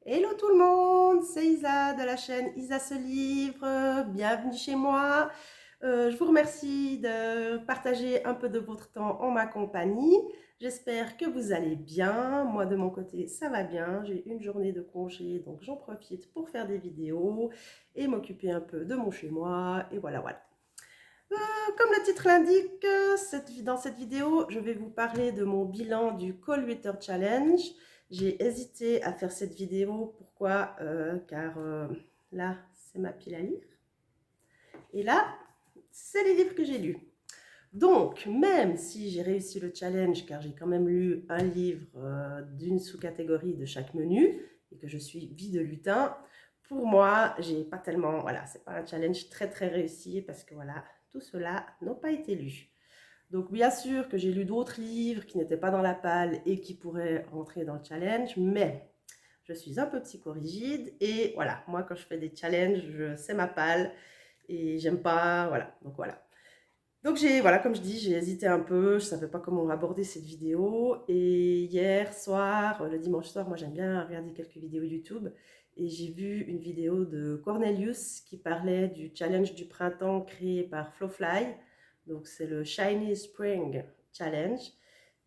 Hello tout le monde, c'est Isa de la chaîne Isa se livre. Bienvenue chez moi. Je vous remercie de partager un peu de votre temps en ma compagnie. J'espère que vous allez bien. Moi de mon côté, ça va bien. J'ai une journée de congé, donc j'en profite pour faire des vidéos et m'occuper un peu de mon chez moi. Et voilà, voilà. Comme le titre l'indique, dans cette vidéo, je vais vous parler de mon bilan du Call Writer Challenge. J'ai hésité à faire cette vidéo. Pourquoi? Car là, c'est ma pile à lire. Et là, c'est les livres que j'ai lus. Donc, même si j'ai réussi le challenge, car j'ai quand même lu un livre d'une sous-catégorie de chaque menu, et que je suis vie de lutin, pour moi, j'ai pas tellement, voilà, c'est pas un challenge très très réussi, parce que voilà, tout cela n'ont pas été lus. Donc, bien sûr que j'ai lu d'autres livres qui n'étaient pas dans la palle et qui pourraient rentrer dans le challenge, mais je suis un peu psychorigide, et voilà, moi quand je fais des challenges, c'est ma palle, et j'aime pas, voilà, donc voilà. Donc voilà, comme je dis, j'ai hésité un peu, je ne savais pas comment aborder cette vidéo. Et hier soir, le dimanche soir, moi j'aime bien regarder quelques vidéos YouTube. Et j'ai vu une vidéo de Cornelius qui parlait du challenge du printemps créé par Flowfly. Donc c'est le Shiny Spring Challenge.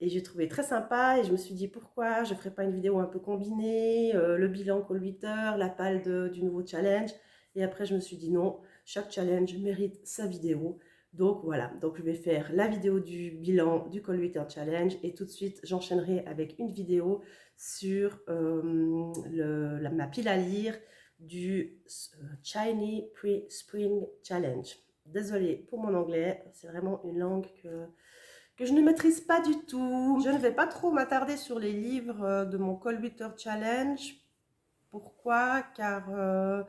Et j'ai trouvé très sympa et je me suis dit pourquoi je ne ferais pas une vidéo un peu combinée, le bilan Call 8 heures, la palle du nouveau challenge. Et après je me suis dit non, chaque challenge mérite sa vidéo. Donc voilà, donc je vais faire la vidéo du bilan du Call 8 Heures Challenge et tout de suite j'enchaînerai avec une vidéo sur ma pile à lire du Shiny Pre-Spring Challenge. Désolée pour mon anglais, c'est vraiment une langue que je ne maîtrise pas du tout. Je ne vais pas trop m'attarder sur les livres de mon Call 8 Heures Challenge. Pourquoi? Car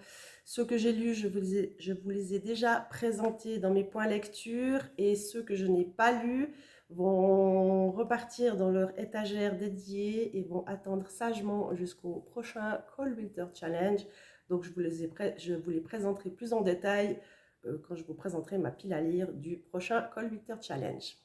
ceux que j'ai lus, je vous les ai déjà présentés dans mes points lecture et ceux que je n'ai pas lus vont repartir dans leur étagère dédiée et vont attendre sagement jusqu'au prochain Call Winter Challenge. Donc je vous les présenterai plus en détail quand je vous présenterai ma pile à lire du prochain Call Winter Challenge.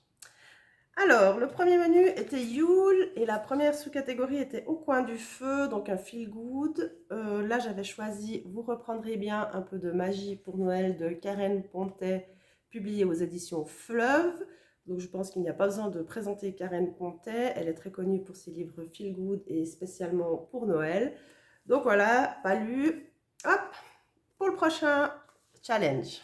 Alors, le premier menu était Yule et la première sous-catégorie était Au coin du feu, donc un feel good. Là, j'avais choisi Vous reprendrez bien un peu de magie pour Noël de Karen Pontet, publié aux éditions Fleuve. Donc, je pense qu'il n'y a pas besoin de présenter Karen Pontet. Elle est très connue pour ses livres feel good et spécialement pour Noël. Donc voilà, pas lu. Hop, pour le prochain challenge.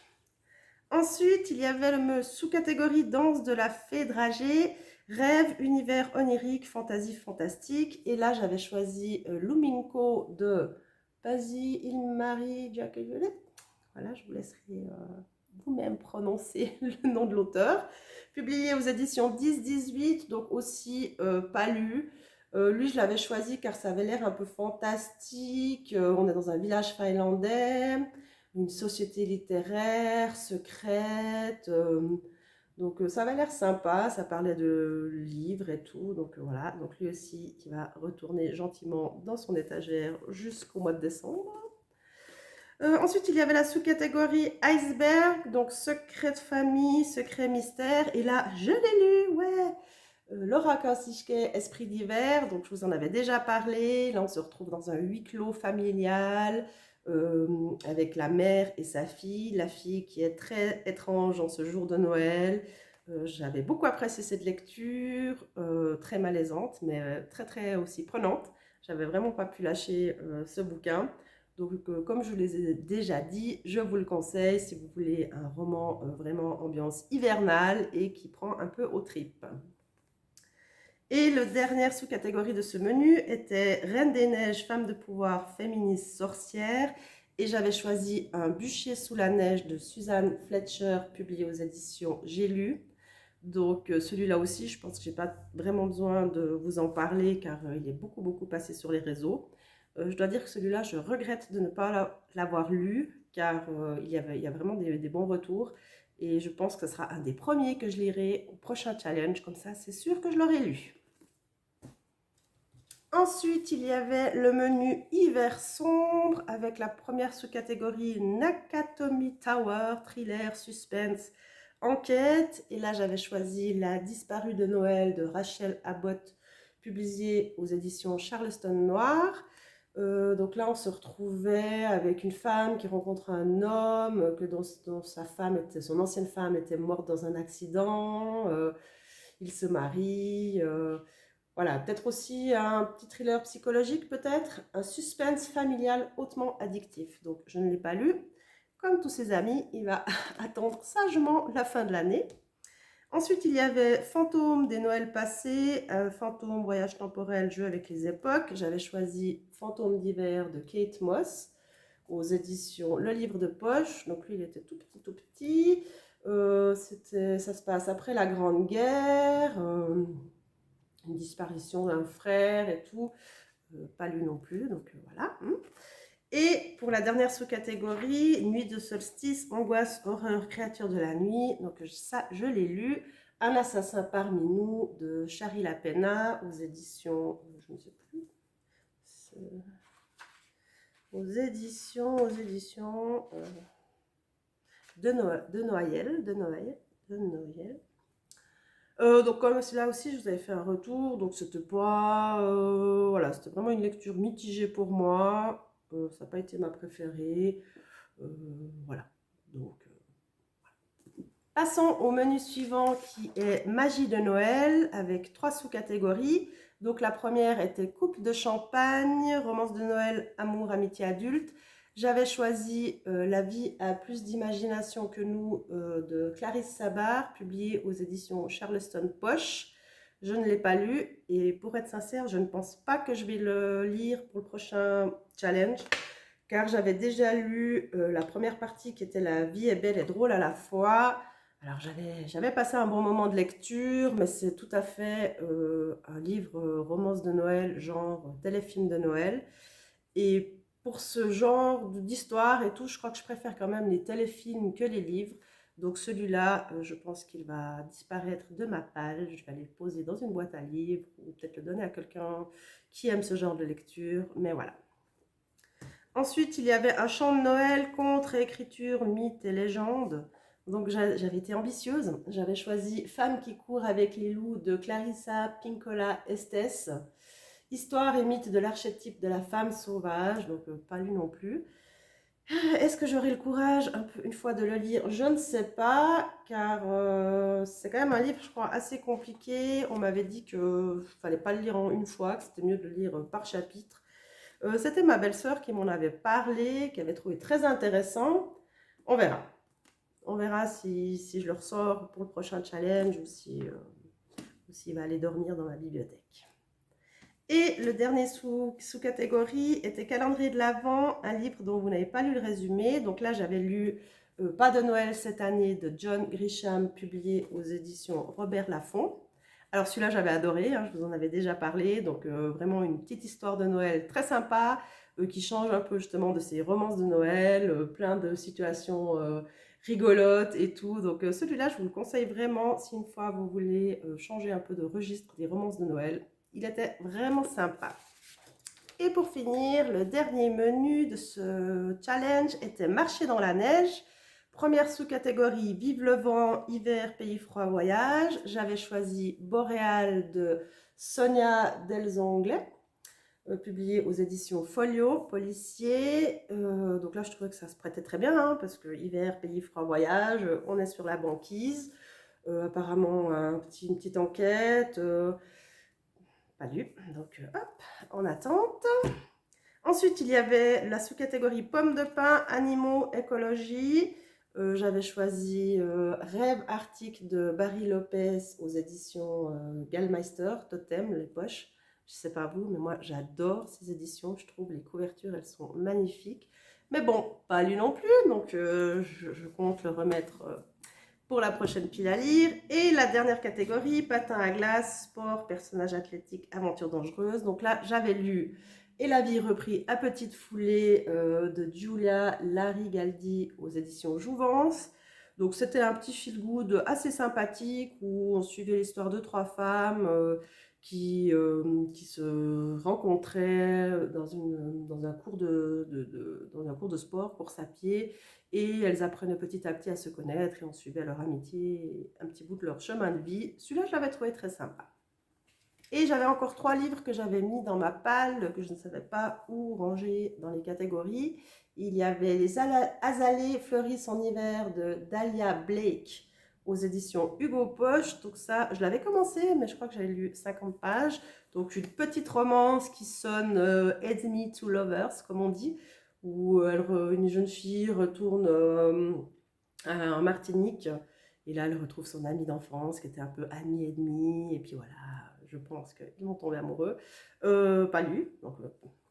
Ensuite, il y avait le sous-catégorie danse de la fée dragée, rêve, univers onirique, fantasy fantastique. Et là, j'avais choisi Luminko de Pazzi Ilmari Giacoyelet. Voilà, je vous laisserai vous-même prononcer le nom de l'auteur. Publié aux éditions 10-18, donc aussi pas lu. Lui, je l'avais choisi car ça avait l'air un peu fantastique. On est dans un village finlandais, une société littéraire secrète. Donc ça avait l'air sympa, ça parlait de livres et tout. Donc voilà, donc lui aussi qui va retourner gentiment dans son étagère jusqu'au mois de décembre. Ensuite, il y avait la sous-catégorie iceberg, donc secret de famille, secret mystère. Et là, je l'ai lu, ouais. Laura Kosciuszko, Esprit d'hiver, donc je vous en avais déjà parlé. Là, on se retrouve dans un huis clos familial avec la mère et sa fille. La fille qui est très étrange en ce jour de Noël. J'avais beaucoup apprécié cette lecture, très malaisante, mais très très aussi prenante. J'avais vraiment pas pu lâcher ce bouquin. Donc, comme je vous les ai déjà dit, je vous le conseille si vous voulez un roman vraiment ambiance hivernale et qui prend un peu aux tripes. Et la dernière sous-catégorie de ce menu était Reine des Neiges, femme de pouvoir, féministe, sorcière. Et j'avais choisi Un bûcher sous la neige de Suzanne Fletcher, publié aux éditions J'ai lu. Donc celui-là aussi, je pense que je n'ai pas vraiment besoin de vous en parler car il est beaucoup passé sur les réseaux. Je dois dire que celui-là, je regrette de ne pas l'avoir lu car il y a vraiment des bons retours. Et je pense que ce sera un des premiers que je lirai au prochain challenge. Comme ça, c'est sûr que je l'aurai lu. Ensuite, il y avait le menu hiver sombre avec la première sous-catégorie Nakatomi Tower, thriller, suspense, enquête. Et là, j'avais choisi La disparue de Noël de Rachel Abbott, publiée aux éditions Charleston Noir. Donc là, on se retrouvait avec une femme qui rencontre un homme, dont sa femme son ancienne femme était morte dans un accident. Ils se marient. Voilà, peut-être aussi un petit thriller psychologique, peut-être un suspense familial hautement addictif. Donc, je ne l'ai pas lu. Comme tous ses amis, il va attendre sagement la fin de l'année. Ensuite, il y avait Fantômes des Noëls passés, Fantômes, voyage temporel, jeu avec les époques. J'avais choisi Fantômes d'hiver de Kate Moss aux éditions Le Livre de Poche. Donc lui, il était tout petit, tout petit. Ça se passe après la Grande Guerre, une disparition d'un frère et tout. Pas lu non plus, donc voilà. Et pour la dernière sous-catégorie, Nuit de solstice, angoisse, horreur, créature de la nuit. Donc ça, je l'ai lu. Un assassin parmi nous de Shari Lapena aux éditions, je ne sais plus, aux éditions de Noël. Donc comme là aussi, je vous avais fait un retour, donc c'était pas, voilà, c'était vraiment une lecture mitigée pour moi. Ça n'a pas été ma préférée. Euh, voilà. Donc, passons au menu suivant qui est Magie de Noël avec 3 sous-catégories. Donc la première était Coupe de champagne, romance de Noël, amour, amitié adulte. J'avais choisi La vie a plus d'imagination que nous de Clarisse Sabar, publié aux éditions Charleston Poche. Je ne l'ai pas lu et pour être sincère, je ne pense pas que je vais le lire pour le prochain challenge car j'avais déjà lu la première partie qui était La vie est belle et drôle à la fois. Alors j'avais passé un bon moment de lecture, mais c'est tout à fait un livre romance de Noël, genre téléfilm de Noël. Et pour ce genre d'histoire et tout, je crois que je préfère quand même les téléfilms que les livres. Donc celui-là, je pense qu'il va disparaître de ma palle. Je vais aller le poser dans une boîte à livres ou peut-être le donner à quelqu'un qui aime ce genre de lecture. Mais voilà. Ensuite, il y avait un chant de Noël contre écriture, mythes et légendes. Donc j'avais été ambitieuse. J'avais choisi Femme qui court avec les loups de Clarissa Pinkola Estes. Histoire et mythe de l'archétype de la femme sauvage, donc pas lu non plus. Est-ce que j'aurai le courage une fois de le lire? Je ne sais pas, car c'est quand même un livre, je crois, assez compliqué. On m'avait dit qu'il ne fallait pas le lire en une fois, que c'était mieux de le lire par chapitre. C'était ma belle-sœur qui m'en avait parlé, qui avait trouvé très intéressant. On verra. On verra si je le ressors pour le prochain challenge ou s'il va aller dormir dans ma bibliothèque. Et le dernier sous-catégorie était Calendrier de l'Avent, un livre dont vous n'avez pas lu le résumé. Donc là, j'avais lu Pas de Noël cette année de John Grisham, publié aux éditions Robert Laffont. Alors celui-là, j'avais adoré, hein, je vous en avais déjà parlé. Donc vraiment une petite histoire de Noël très sympa, qui change un peu justement de ces romances de Noël, plein de situations rigolotes et tout. Donc celui-là, je vous le conseille vraiment si une fois vous voulez changer un peu de registre des romances de Noël. Il était vraiment sympa. Et pour finir, le dernier menu de ce challenge était Marcher dans la neige. Première sous-catégorie, Vive le vent, hiver, pays froid, voyage. J'avais choisi Boréal de Sonia Delzongle, publié aux éditions Folio, policier. Donc là, je trouvais que ça se prêtait très bien, hein, parce que hiver, pays froid, voyage, on est sur la banquise. Apparemment, une petite enquête. Pas lu, donc hop, en attente. Ensuite, il y avait la sous-catégorie pommes de pin, animaux, écologie. J'avais choisi Rêve arctique de Barry Lopez aux éditions Gallmeister, Totem, les poches. Je sais pas vous, mais moi j'adore ces éditions. Je trouve les couvertures, elles sont magnifiques. Mais bon, pas lu non plus, donc je compte le remettre pour la prochaine pile à lire. Et la dernière catégorie, patin à glace, sport, personnage athlétique, aventure dangereuse. Donc là, j'avais lu Et la vie repris à petite foulée de Giulia Larigaldi aux éditions Jouvence. Donc c'était un petit feel-good assez sympathique où on suivait l'histoire de 3 femmes qui se rencontraient dans un cours dans un cours de sport, course à pied, et elles apprenaient petit à petit à se connaître et on suivait leur amitié, un petit bout de leur chemin de vie. Celui-là, je l'avais trouvé très sympa. Et j'avais encore 3 livres que j'avais mis dans ma palle, que je ne savais pas où ranger dans les catégories. Il y avait Les azalées fleurissent en hiver de Dahlia Blake aux éditions Hugo Poche. Donc ça, je l'avais commencé, mais je crois que j'avais lu 50 pages. Donc une petite romance qui sonne Enemy to Lovers, comme on dit, où une jeune fille retourne en Martinique. Et là, elle retrouve son ami d'enfance qui était un peu ami et demi. Et puis voilà, je pense qu'ils vont tomber amoureux. Pas lu, donc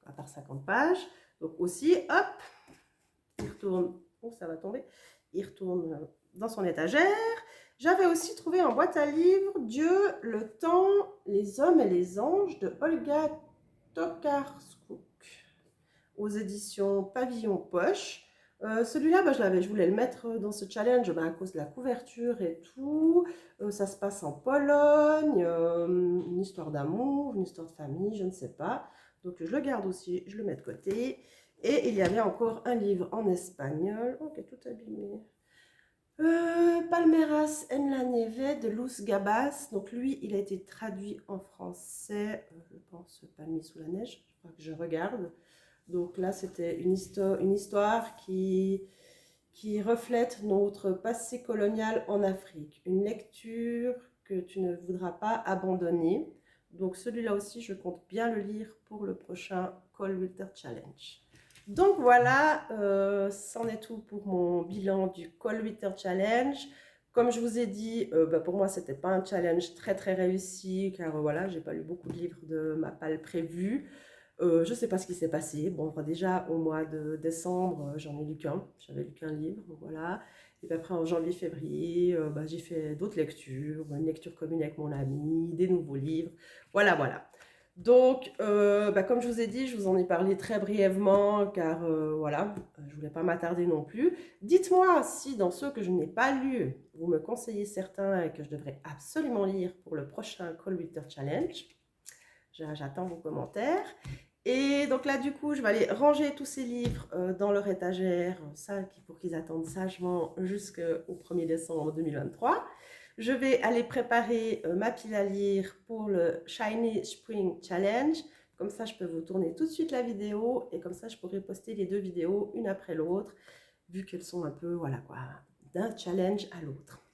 à part 50 pages. Donc aussi, hop, il retourne, oh ça va tomber, il retourne dans son étagère. J'avais aussi trouvé en boîte à livres Dieu, le temps, les hommes et les anges de Olga Tokarczuk aux éditions Pavillon Poche. Celui-là, bah, je voulais le mettre dans ce challenge bah, à cause de la couverture et tout. Ça se passe en Pologne, une histoire d'amour, une histoire de famille, je ne sais pas. Donc je le garde aussi, je le mets de côté. Et il y avait encore un livre en espagnol, oh, qui est tout abîmé. Palmeras en la nieve de Luz Gabas. Donc lui, il a été traduit en français, je pense, Palmier sous la neige, je crois que je regarde. Donc là, c'était une histoire qui reflète notre passé colonial en Afrique. Une lecture que tu ne voudras pas abandonner. Donc celui-là aussi, je compte bien le lire pour le prochain Cold Winter Challenge. Donc voilà, c'en est tout pour mon bilan du Cold Winter Challenge. Comme je vous ai dit, bah pour moi, c'était pas un challenge très très réussi, car voilà, j'ai pas lu beaucoup de livres de ma palle prévue. Je ne sais pas ce qui s'est passé. Bon, enfin, déjà au mois de décembre, j'en ai lu qu'un. J'avais lu qu'un livre, voilà. Et puis après en janvier, février, bah, j'ai fait d'autres lectures, une lecture commune avec mon ami, des nouveaux livres. Voilà, voilà. Donc, bah, comme je vous ai dit, je vous en ai parlé très brièvement, car voilà, je voulais pas m'attarder non plus. Dites-moi si dans ceux que je n'ai pas lus, vous me conseillez certains et que je devrais absolument lire pour le prochain Cold Winter Challenge. J'attends vos commentaires. Et donc là, du coup, je vais aller ranger tous ces livres dans leur étagère, ça, pour qu'ils attendent sagement jusqu'au 1er décembre 2023. Je vais aller préparer ma pile à lire pour le Shiny Spring Challenge. Comme ça, je peux vous tourner tout de suite la vidéo et comme ça, je pourrai poster les 2 vidéos, une après l'autre, vu qu'elles sont un peu, voilà quoi, d'un challenge à l'autre.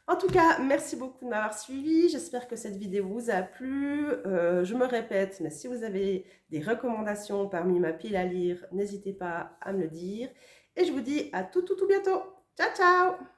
En tout cas, merci beaucoup de m'avoir suivi. J'espère que cette vidéo vous a plu. Je me répète, mais si vous avez des recommandations parmi ma pile à lire, n'hésitez pas à me le dire. Et je vous dis à tout bientôt. Ciao, ciao!